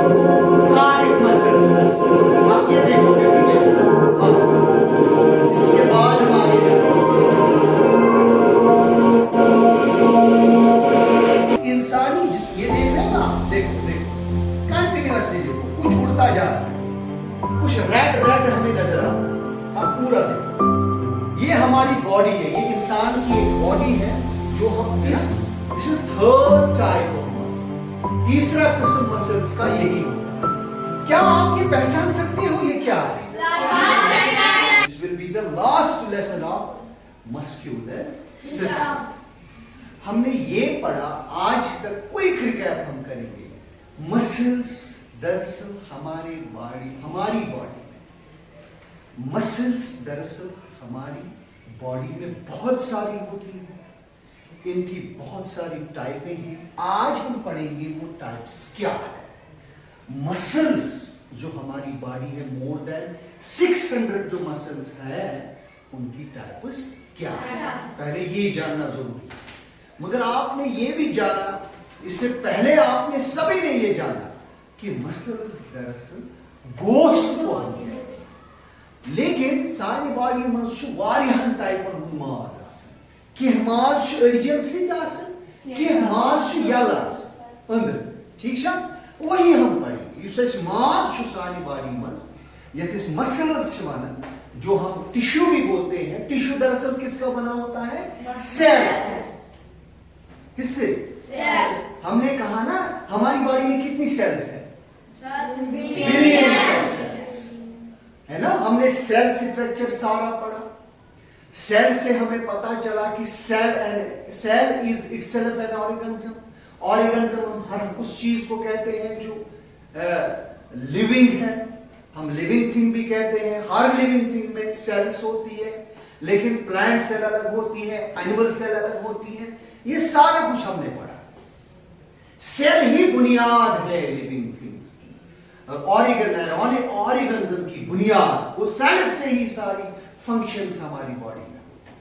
Cardiac muscles, आप ये देखोगे, ठीक है। अब इसके बाद हम आगे इंसानी जिस ये देख रहे हैं ना, देखो देखो कंटिन्यूअसली देखो, कुछ उड़ता जा रहा है, कुछ रेड रेड हमें नजर आ रहा है। अब पूरा देखो, ये हमारी बॉडी है, ये इंसान की एक बॉडी है जो हम this is third type of muscle, तीसरा किस्म मसल्स का यही होता है। क्या आप ये पहचान सकते हो ये क्या है? This will be the last lesson of muscular system. हमने ये पढ़ा, आज तक क्विक रिकैप हम करेंगे। मसल्स दरअसल हमारी बॉडी में मसल्स दरअसल हमारी बॉडी में बहुत सारी होती हैं, इनकी बहुत सारी टाइपें हैं। आज हम पढ़ेंगे वो टाइप्स क्या है। मसल्स जो हमारी बॉडी है, मोर देन 600 जो मसल्स है, उनकी टाइप्स क्या है, पहले ये जानना जरूरी है। मगर आपने ये भी जाना, इससे पहले आपने सभी ने ये जाना कि मसल्स दरअसल गोश्त को होती है, लेकिन सारी बॉडी में वारियान टाइप पर माज आसन, कि माज अड़ियन से आसन, कि माज यलास अंदर, ठीक है। वही हम पढ़ेंगे युस माज सारी बॉडी में यथ मसल्स जो हम टिश्यू भी बोलते हैं। टिश्यू दरअसल किसका बना होता है? सेल्स। किससे? सेल्स। हमने कहा ना हमारी बॉडी में कितनी सेल्स है? बिलियन सेल्स है ना। हमने सेल स्ट्रक्चर सारा पढ़ा। सेल से हमें पता चला कि cell is itself an organism. Organism हम हर उस चीज को कहते हैं जो लिविंग है, हम लिविंग थिंग भी कहते हैं। हर लिविंग थिंग में सेल्स होती है, लेकिन प्लांट सेल अलग होती है, एनिमल सेल अलग होती है। ये सारा कुछ हमने पढ़ा। सेल ही बुनियाद है लिविंग थिंग्स की, ऑर्गेनिज्म की बुनियाद। वो सेल्स से ही सारी फंक्शंस हमारी बॉडी में होती है,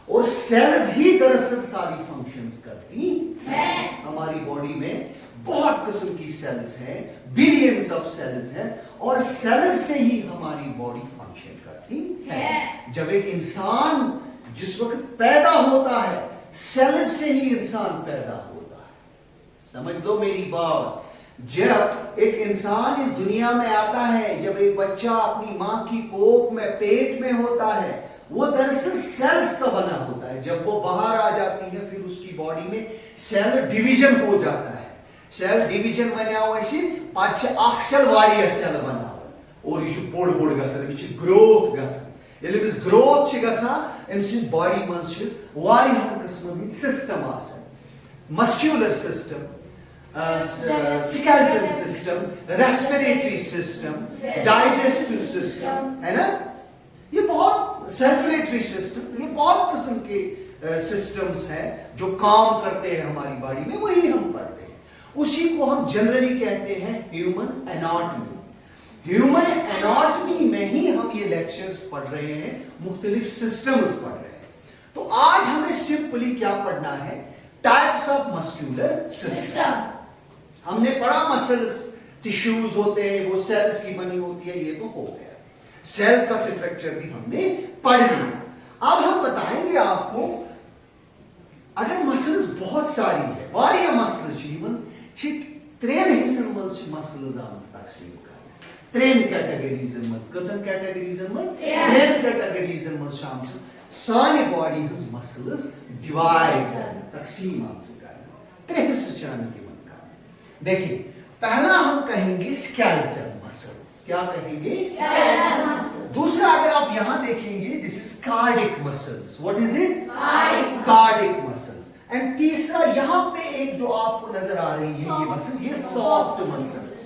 और सेल्स ही दरअसल सारी फंक्शंस करती है। हमारी बॉडी में बहुत किस्म की सेल्स हैं, बिलियंस ऑफ सेल्स हैं, और सेल्स से ही हमारी बॉडी फंक्शन करती है। जब एक इंसान जिस वक्त पैदा होता है, सेल्स से ही इंसान पैदा होता है। समझ लो मेरी बात। जब एक इंसान इस दुनिया में आता है, जब एक बच्चा अपनी मां की कोख में पेट में होता है, वो दरअसल सेल्स का बना होता है। जब वो बाहर आ जाती है, फिर उसकी बॉडी में सेल डिवीजन हो जाता है। सेल डिवीजन बना सेल वारिया सेल बना, और यह बोड़ बोड़ गसन, ग्रोथ गसन। ग्रोथ बॉडी मज किस्म system muscular system, skeletal system, respiratory system, digestive system, है ना। ये बहुत सर्कुलेटरी सिस्टम, ये बहुत किस्म के सिस्टम्स हैं जो काम करते हैं हमारी बॉडी में। वही हम पढ़ते हैं, उसी को हम जनरली कहते हैं ह्यूमन एनाटॉमी। ह्यूमन एनाटॉमी में ही हम ये लेक्चर्स पढ़ रहे हैं, मुख्तलिफ सिस्टम्स पढ़ रहे हैं। तो आज हमें सिंपली क्या पढ़ना है? Types of muscular system. हमने पढ़ा मसल्स टिश्यूज होते हैं, वो सेल्स की बनी होती है, ये तो हो गया। सेल का स्ट्रक्चर भी हमने पढ़ लिया। अब हम बताएंगे आपको, अगर मसल्स बहुत सारी है, वारिया मसल्स त्रेन हिस्सन मसल्स तकसीम कर, त्रेन कैटेगरीजन मज, कचन कैटेगरीजन मज, त्रेन कैटेगरीजन मज शाम सानी बॉडी हज मसल्स डिवाइड कर, तकसीम कर, त्रे हिस्से चाने की मन कर। देखिए, पहला हम कहेंगे स्केलेटल मसल्स। क्या कहेंगे? Skeletal muscles. दूसरा अगर आप यहां देखेंगे, this is cardiac muscles. What is it? Cardiac muscles. And तीसरा यहां पे एक जो आपको नजर आ रही है, ये मसल्स, ये सॉफ्ट मसल्स।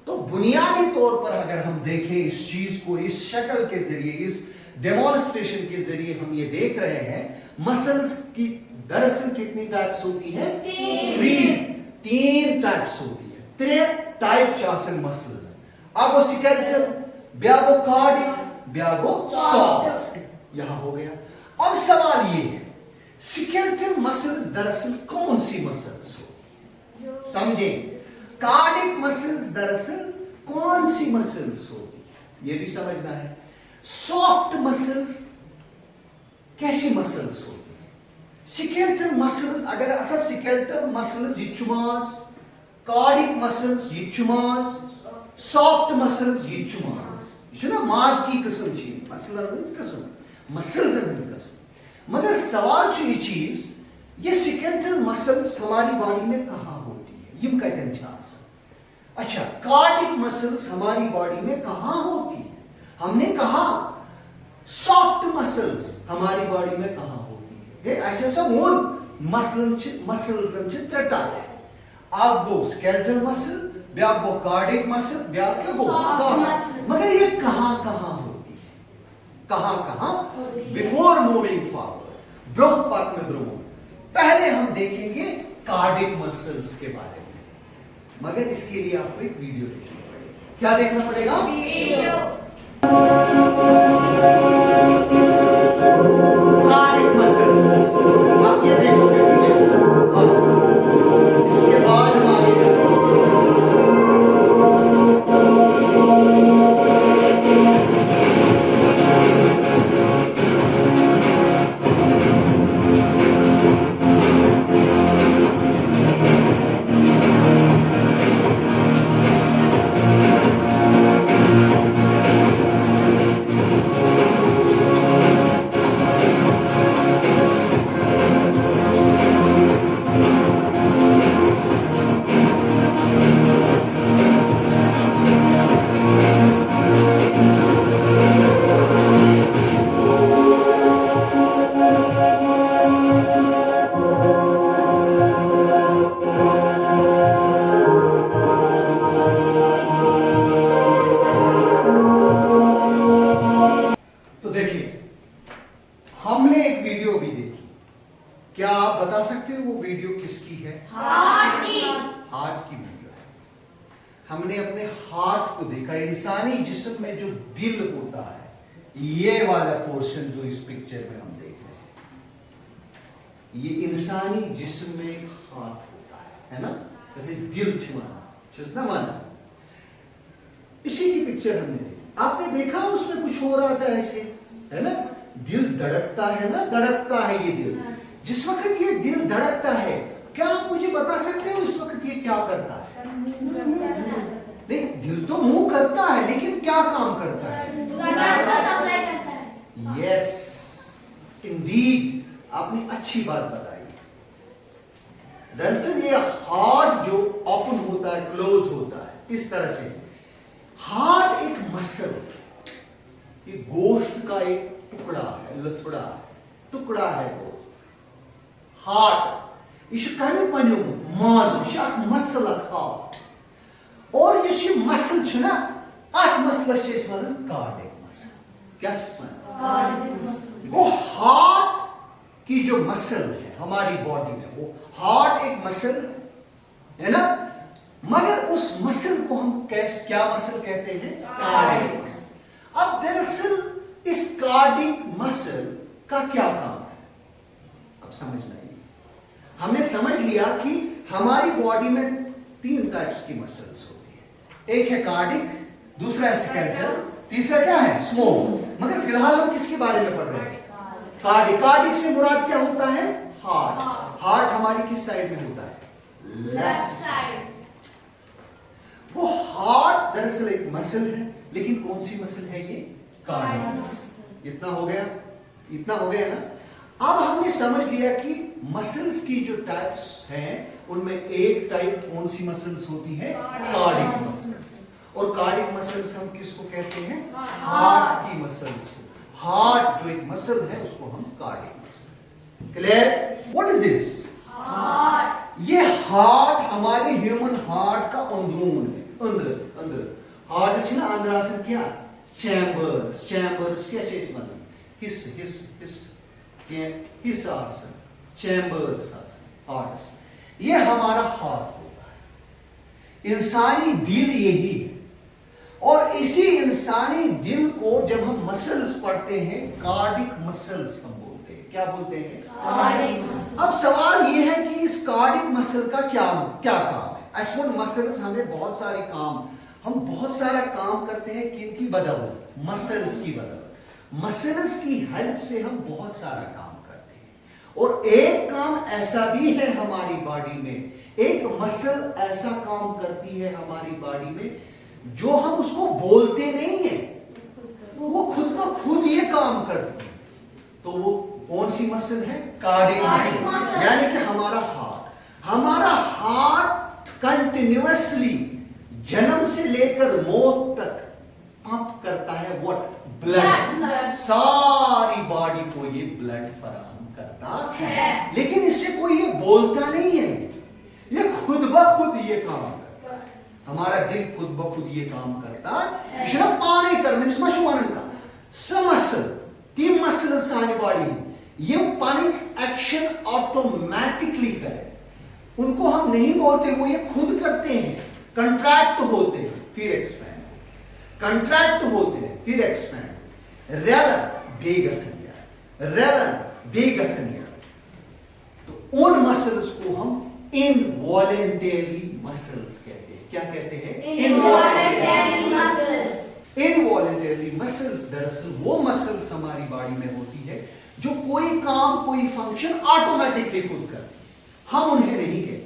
तो बुनियादी तौर पर अगर हम देखें इस चीज को, इस शक्ल के जरिए, इस डेमोन्स्ट्रेशन के जरिए हम ये देख रहे हैं, मसल्स की दरअसल कितनी टाइप्स होती है? तीन टाइप्स होती है। त्रे टाइप चासन मसल। अब वो स्केलेटल, ब्यागो कार्डिक, ब्यागो सॉफ्ट, यहां हो गया। अब सवाल ये है, स्केलेटल मसल्स दरअसल कौन सी मसल्स हो? समझें, कार्डिक मसल्स दरअसल कौन सी मसल्स होती है ये भी समझना है। सॉफ्ट मसल्स कैसी मसल्स होती है? स्केलेटल मसल्स अगर असा स्केलेटल मसल्स यिचुमास, कार्डिक मसल्स यिचुमास, सॉफ्ट मसल्स यिचुमास। ये ना मास की किस्म छी, मसलन किस्म, मसल्स किस्म। मगर सवाल ये चीज, ये स्केलेटल मसल्स हमारी बॉडी में कहाँ होती है? यम कतन छ आसान? अच्छा, कार्डिक मसल्स हमारी बॉडी में कहाँ होती है? हमने कहा सॉफ्ट मसल्स हमारी बॉडी में कहाँ होती है? ऐसे सब वो मसल्स त्रे टाइप। आप गो स्केलेटल मसल, ब्या गो कार्डिक मसल, ब्या क्या गो सॉफ्ट। मगर ये कहाँ कहाँ होती है? कहाँ कहाँ? बिफोर मूविंग फॉरवर्ड, ब्रोह पाक में ब्रोह, पहले हम देखेंगे कार्डिक मसल्स के बारे में। मगर इसके लिए आपको एक वीडियो देखनी पड़ेगी। क्या देखना पड़ेगा? वीडियो। कार्डिक मसल्स आप ये देखोगे, ठीक है? अब इसके बाद हम आगे हमने अपने हार्ट को देखा। इंसानी जिस्म में जो दिल होता है, ये वाला पोर्शन जो इस पिक्चर में हम देख रहे हैं, ये इंसानी जिस्म में एक हार्ट होता है ना? जैसे दिल छिमाना माना, इसी की पिक्चर हमने देखी। आपने देखा उसमें कुछ हो रहा था ऐसे, है ना? दिल धड़कता है ना, धड़कता है ये दिल। जिस वक्त ये दिल धड़कता है, क्या आप मुझे बता सकते हो इस वक्त ये क्या करता है? नहीं, दिल तो मूव करता है, लेकिन क्या काम करता है? यस, इंडीड, आपने अच्छी बात बताई। दरअसल ये हार्ट जो ओपन होता है, क्लोज होता है, इस तरह से। हार्ट एक मसल, ये गोश्त का एक टुकड़ा है, लथड़ा है, टुकड़ा है गोश्त। हार्ट ये कमी पन्यू माज, ये मसल हार्ट। और ये मसल छ ना, अथ मसलस कार्डिक मसल। क्या वो हार्ट की जो मसल है हमारी बॉडी में, वो हार्ट एक मसल है ना? मगर उस मसल को हम क्या मसल कहते हैं? Cardiac muscle. अब दरअसल इस कार्डिक मसल का क्या काम है? अब समझना है। हमने समझ लिया कि हमारी बॉडी में 3 टाइप्स की मसल्स होती है। एक है कार्डिक, दूसरा है स्केलेटल, तीसरा क्या है? स्मूथ। मगर फिलहाल हम किसके बारे में पढ़ रहे हैं? कार्डिक। कार्डिक से मुराद क्या होता है? हार्ट। हार्ट हमारी किस साइड में होता है? Left side. वो हार्ट दरअसल एक मसल है, लेकिन कौन सी मसल है ये? कार्डिक। इतना हो गया? इतना हो गया ना? अब हमने समझ लिया कि मसल्स की जो टाइप्स हैं, उनमें एक टाइप कौन सी मसल्स होती है? Cardiac muscles. और कार्डिक मसल्स हम किसको कहते हैं? हार्ट की मसल्स को। हार्ट जो एक मसल है, उसको हम cardiac muscle. Clear? What is this? Heart. ये हार्ट हमारे ह्यूमन हार्ट का अंदरून है, अंदर हार्ट है ना, अंदर आसन क्या? चैम्बर्स। चैम्बर्स क्या चीज बना? हिस्सा आसन, चैम्बर्स आसन, हार्ट्स। ये हमारा हार्ट होता है। इंसानी दिल यही है। और इसी इंसानी दिल को जब हम मसल्स पढ़ते हैं, कार्डिक मसल्स हम बोलते हैं। क्या बोलते हैं? Cardiac muscle. अब सवाल यह है कि इस कार्डिक मसल का क्या काम है? एशमोड मसल्स हमें बहुत सारे काम, हम बहुत सारा काम करते हैं किनकी बदौलत? मसल्स की बदौलत। मसल्स की हेल्प से हम बहुत सारा काम करते हैं। और एक काम ऐसा भी है हमारी बॉडी में, एक मसल ऐसा काम करती है हमारी बॉडी में जो हम उसको बोलते नहीं है, वो खुद ब खुद ये काम करती है। तो वो कौन सी मसल है? कार्डियक मसल, यानी कि हमारा हार्ट। हमारा हार्ट कंटिन्यूअसली जन्म से लेकर मौत तक पंप करता है व्हाट? ब्लड। सारी बॉडी को ये ब्लड फराहम करता है, लेकिन इससे कोई ये बोलता नहीं है, ये खुद ब खुद ये काम करता है। हमारा दिल खुद ब खुद ये काम करता है। ये ना पाने कर मिस मशवानन का समसल तीन मसल सानी बॉडी ये पानी एक्शन ऑटोमेटिकली करे, उनको हम नहीं बोलते, वो ये खुद करते हैं। कंट्रैक्ट होते हैं फिर एक्सपैंड, कंट्रैक्ट होते हैं फिर एक्सपैंड। रेलन बेगसनिया, रेलन बेगसनिया। तो उन मसल्स को हम इनवॉलेंटरी मसल्स कहते हैं। क्या कहते हैं? Involuntary muscles. इनवॉलेंटरी मसल्स दरअसल वो मसल्स हमारी बॉडी में होती है जो कोई काम, कोई फंक्शन ऑटोमेटिकली खुद करती है। हम उन्हें नहीं कहते,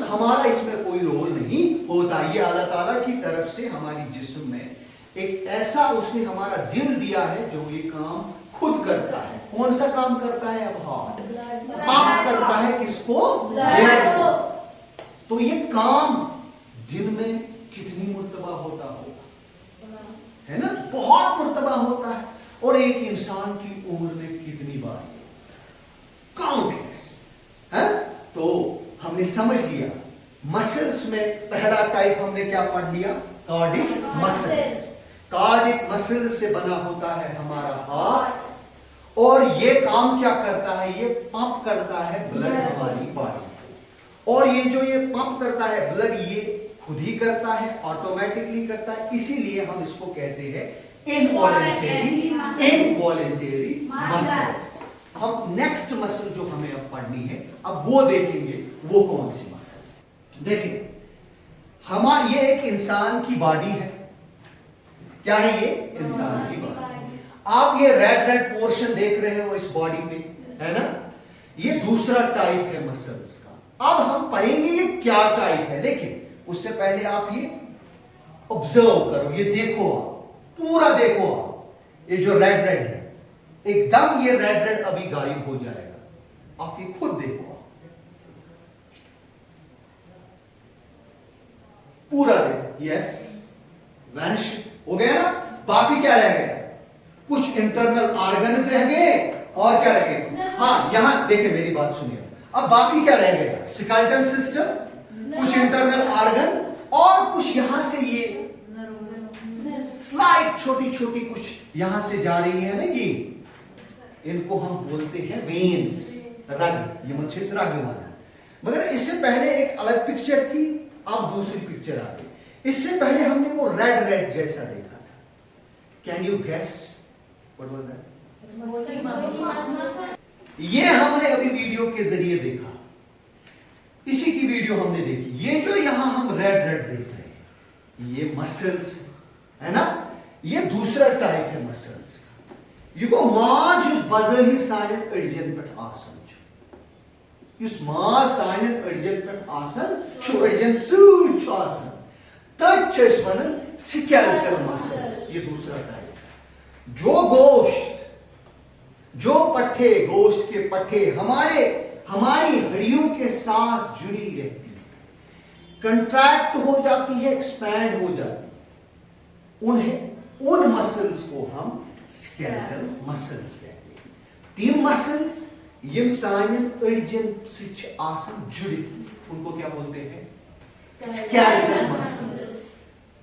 हमारा इसमें कोई रोल नहीं होता। ये अल्लाह ताला की तरफ से हमारी जिस्म में एक ऐसा उसने हमारा दिल दिया है जो ये काम खुद करता है। कौन सा काम करता है? अब हार्ट पंप करता है किसको? ब्लड को। तो ये काम दिन में कितनी मुर्तबा होता होगा, है ना? बहुत मुर्तबा होता है। और एक इंसान की उम्र में कितनी बार? काउंटलेस है। तो हमने समझ लिया मसल्स में पहला टाइप हमने क्या पढ़ लिया? Cardiac muscles. कार्डिक मसल्स से बना होता है हमारा हार्ट, और ये काम क्या करता है? ये पंप करता है ब्लड हमारी बॉडी को। और ये जो ये पंप करता है ब्लड, ये खुद ही करता है, ऑटोमेटिकली करता है। इसीलिए हम इसको कहते हैं इनवॉलेंटरी मसल्स। हम नेक्स्ट मसल जो हमें अब पढ़नी है, अब वो देखेंगे वो कौन सी मसल। देखिए हमारा ये एक इंसान की बॉडी है। क्या है ये? इंसान की बॉडी। आप ये रेड रेड पोर्शन देख रहे हो इस बॉडी पे, है ना? ये दूसरा टाइप है मसल्स का। अब हम पढ़ेंगे ये क्या टाइप है, लेकिन उससे पहले आप ये ऑब्जर्व करो, ये देखो, आप पूरा देखो। आप ये जो रेड रेड है, एकदम ये रेड रेड अभी गायब हो जाएगा। आप ये खुद देखो, पूरा देखो। यस, वैनिश हो गया ना। बाकी क्या रह गया? कुछ इंटरनल ऑर्गन्स रह गए, और क्या रह गए? हाँ, यहां देखिए, मेरी बात सुनिए। अब बाकी क्या रह गया? स्केलेटल सिस्टम, कुछ इंटरनल ऑर्गन, और कुछ यहां से ये स्लाइड छोटी छोटी कुछ यहां से जा रही है ना, ये इनको हम बोलते हैं वेन्स, रग। ये मुझे रग वाला। मगर इससे पहले एक अलग पिक्चर थी, अब दूसरी पिक्चर आ गई। इससे पहले हमने वो रेड रेड जैसा देखा था। Can you guess what was that? ये हमने अभी वीडियो के जरिए देखा, इसी की वीडियो हमने देखी। ये जो यहां हम रेड रेड देख रहे हैं, ये मसल्स है ना। ये दूसरा टाइप है मसल्स का। ये को माज उस बजर ही सारे अड़जन पे आसन छु, उस माज सारे अड़जन पे आसन छु, अड़जन सूच आसन तच वनन स्केलेटल मसल्स। ये दूसरा टाइप है। जो गोश्त, जो पट्टे, गोश्त के पट्टे हमारी हड्डियों के साथ जुड़ी रहती है, कंट्रैक्ट हो जाती है, एक्सपैंड हो जाती है, उन मसल्स को हम स्केलेटल मसल्स कहते हैं। तीन मसल्स यम सानियन अड़जन से आसन जुड़ित, उनको क्या बोलते हैं? Skeletal muscles.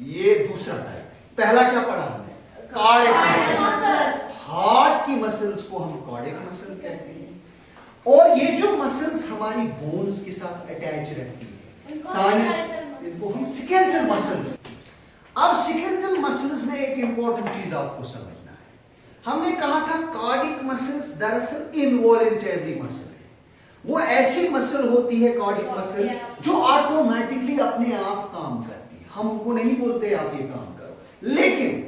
ये दूसरा टाइप। पहला क्या पढ़ा हमने? Cardiac muscle. हार्ट की मसल्स को हम कार्डियक मसल कहते हैं। और ये जो मसल्स हमारी बोन्स के साथ अटैच रहती है, इनको हम स्केलेटल मसल्स। अब स्केलेटल मसल्स में एक इंपॉर्टेंट चीज आपको समझना है। हमने कहा था कार्डियक मसल्स दरअसल इनवॉलेंटरी मसल है, वो ऐसी मसल होती है कार्डिक मसल्स जो ऑटोमेटिकली अपने आप काम करती है, हम उनको नहीं बोलते आप ये काम करो। लेकिन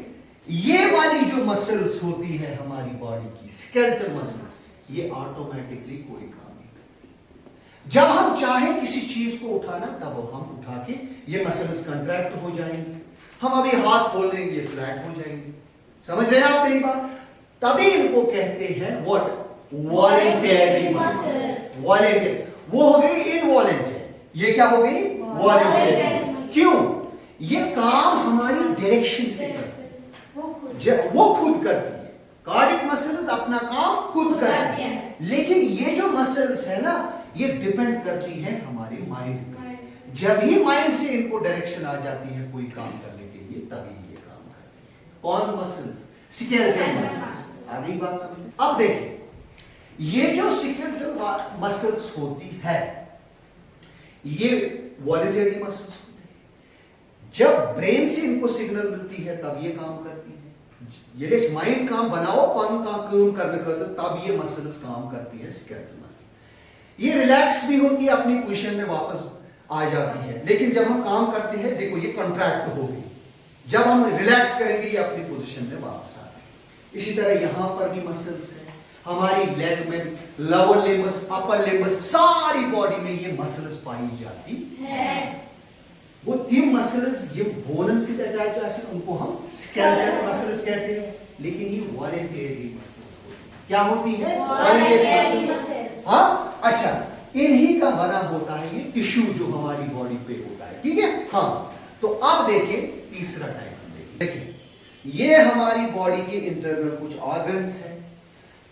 ये वाली जो मसल्स होती है हमारी बॉडी की स्केलेटल मसल्स, ये ऑटोमेटिकली कोई काम नहीं करती। जब हम चाहे किसी चीज को उठाना तब हम उठा के ये मसल्स कंट्रैक्ट हो जाएंगे, हम अभी हाथ खोल देंगे ये फ्लैट हो जाएंगे। समझ रहे हैं आप मेरी बात? तभी इनको कहते हैं व्हाट, वॉलेंटरी मसल्स। वॉलेंटरी, वो हो गई इनवॉलेंटरी, ये क्या हो गई वॉलेंटरी। क्यों? ये काम हमारी डायरेक्शन से करती है, वो खुद करती है। कार्डिक मसल्स अपना काम खुद करती है, लेकिन ये जो मसल्स है ना, ये डिपेंड करती है हमारे माइंड पे। जब ही माइंड से इनको डायरेक्शन आ जाती है कोई काम करने के लिए, तभी ये काम करती है। कौन मसल्स? Skeletal muscles. आगे बात समझ। अब देखिए, ये जो स्केलेटल मसल्स होती है, ये वॉलेंटरी मसल्स होती है। जब ब्रेन से इनको सिग्नल मिलती है तब ये काम करती है। ये माइंड काम बनाओ, पन का काम करने का, तब ये मसल्स काम करती है स्केलेटल मसल। ये रिलैक्स भी होती है, अपनी पोजीशन में वापस आ जाती है। लेकिन जब हम काम करते हैं, देखो ये कॉन्ट्रैक्ट हो गई, जब हम रिलैक्स करेंगे ये अपनी पोजीशन में वापस आ गई। इसी तरह यहां पर भी मसल्स है हमारी लेग में, लोअर लिम्बस, अपर लिम्बस, सारी बॉडी में ये मसल्स पाई जाती है। वो तीन मसल्स ये बोन से अटैच है, उनको हम स्केलेटल मसल्स कहते हैं। लेकिन ये वॉलेंटरी मसल्स होती है। क्या होती है? Voluntary muscles. हाँ, अच्छा, इन्हीं का बना होता है ये टिश्यू जो हमारी बॉडी पे होता है। ठीक है, हाँ। तो अब देखें तीसरा टाइप हम देखिए, ये हमारी बॉडी के इंटरनल कुछ ऑर्गन्स हैं,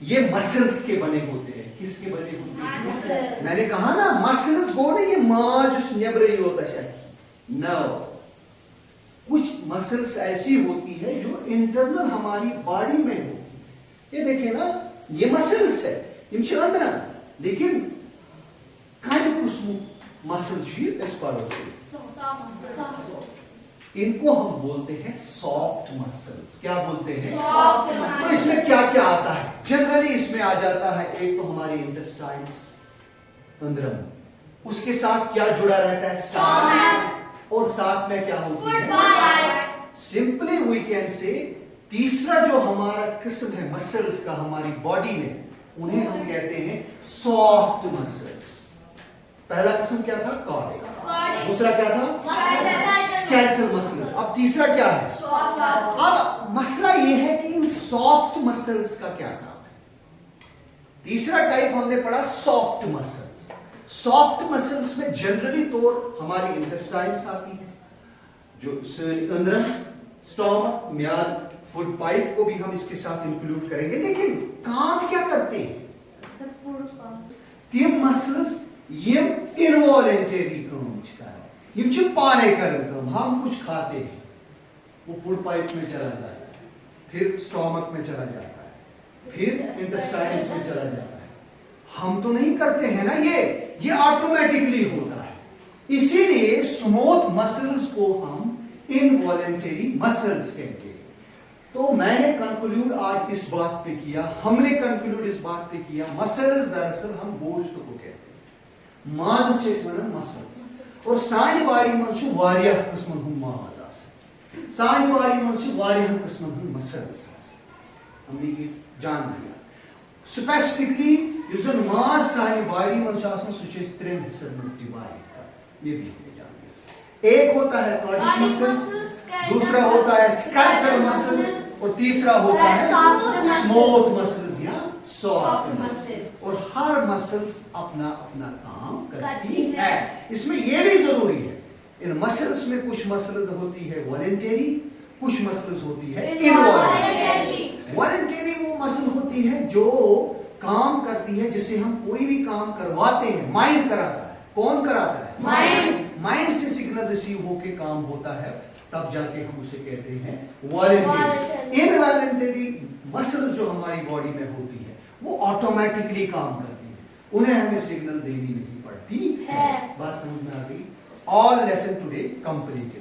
ये मसल्स के बने होते हैं। किसके बने होते हैं? मैंने कहा ना मसल्स को ना, ये माज नेबरे होता है। नो, कुछ मसल्स ऐसी होती है जो इंटरनल हमारी बॉडी में होती है। ये देखिए ना, ये मसल्स है, इनके अंदर, लेकिन मसल इस पर इनको हम बोलते हैं सॉफ्ट मसल्स। क्या बोलते हैं? Soft muscles. तो इसमें क्या क्या आता है? जनरली इसमें आ जाता है, एक तो हमारे इंटेस्टाइन्स, अंदरम, उसके साथ क्या जुड़ा रहता है? स्टमक, और साथ में क्या होती है? सिंपली वी कैन से तीसरा जो हमारा किस्म है मसल्स का हमारी बॉडी में, उन्हें हम कहते हैं सॉफ्ट मसल्स। पहला किस्म क्या था? कार्डिक। दूसरा क्या था? Skeletal muscles. अब तीसरा क्या है? अब मसला यह है कि इन सॉफ्ट मसल्स का क्या काम है? तीसरा टाइप हमने पढ़ा सॉफ्ट मसल्स। सॉफ्ट मसल्स में जनरली तौर हमारी इंटेस्टाइन्स आती है, जो अंदर स्टमक, म्याद, फूड पाइप को भी हम इसके साथ इंक्लूड करेंगे। लेकिन काम क्या करते हैं? तीन मसल्स ये इनवॉलेंटरी काम कर, ये पाने कर, हम कुछ खाते हैं, वो फूड पाइप में चला जाता है, फिर स्टमक में चला जाता है, फिर इंटेस्टाइन्स में चला जाता है। हम तो नहीं करते हैं ना, ये ऑटोमेटिकली होता है। इसीलिए स्मूथ मसल्स को हम इनवॉलेंटरी मसल्स कहते हैं। तो मैंने कंक्लूड आज इस बात पे किया, हमने कंक्लूड इस बात पे किया, मसल्स दरअसल हम गोश्त को कहते हैं, माज से मसल्स, और सानी बाड़ी मन वारियाह किस्मन हुन माज आसन, सानी बाड़ी मन वारियाह किस्मन हुन मसल्स आसन। हमने ये जान लिया स्पेसिफिकली इस माज सानी बाड़ी मन आसन, सु त्रेन हिस्सन में डिवाइड कर, ये भी हमने जान लिया। एक होता है कार्डिक मसल्स, दूसरा होता है स्केलेटल मसल्स, और तीसरा होता है स्मूथ मसल्स या सॉफ्ट मसल्स। और हर मसल्स अपना अपना काम करती है। इसमें यह भी जरूरी है, इन मसल्स में कुछ मसल्स होती है वॉलेंटरी, कुछ मसल्स होती है इनवॉलेंटरी। वॉलेंटरी वो मसल होती है जो काम करती है, जिसे हम कोई भी काम करवाते हैं, माइंड कराता है। कौन कराता है? माइंड से सिग्नल रिसीव होके काम होता है, तब जाके हम उसे कहते हैं वॉलेंटरी। इनवॉलेंटरी मसल्स जो हमारी बॉडी में होती है वो ऑटोमेटिकली काम करती है, उन्हें हमें सिग्नल देनी नहीं पड़ती है। बात समझ में आ गई? All lesson today completed.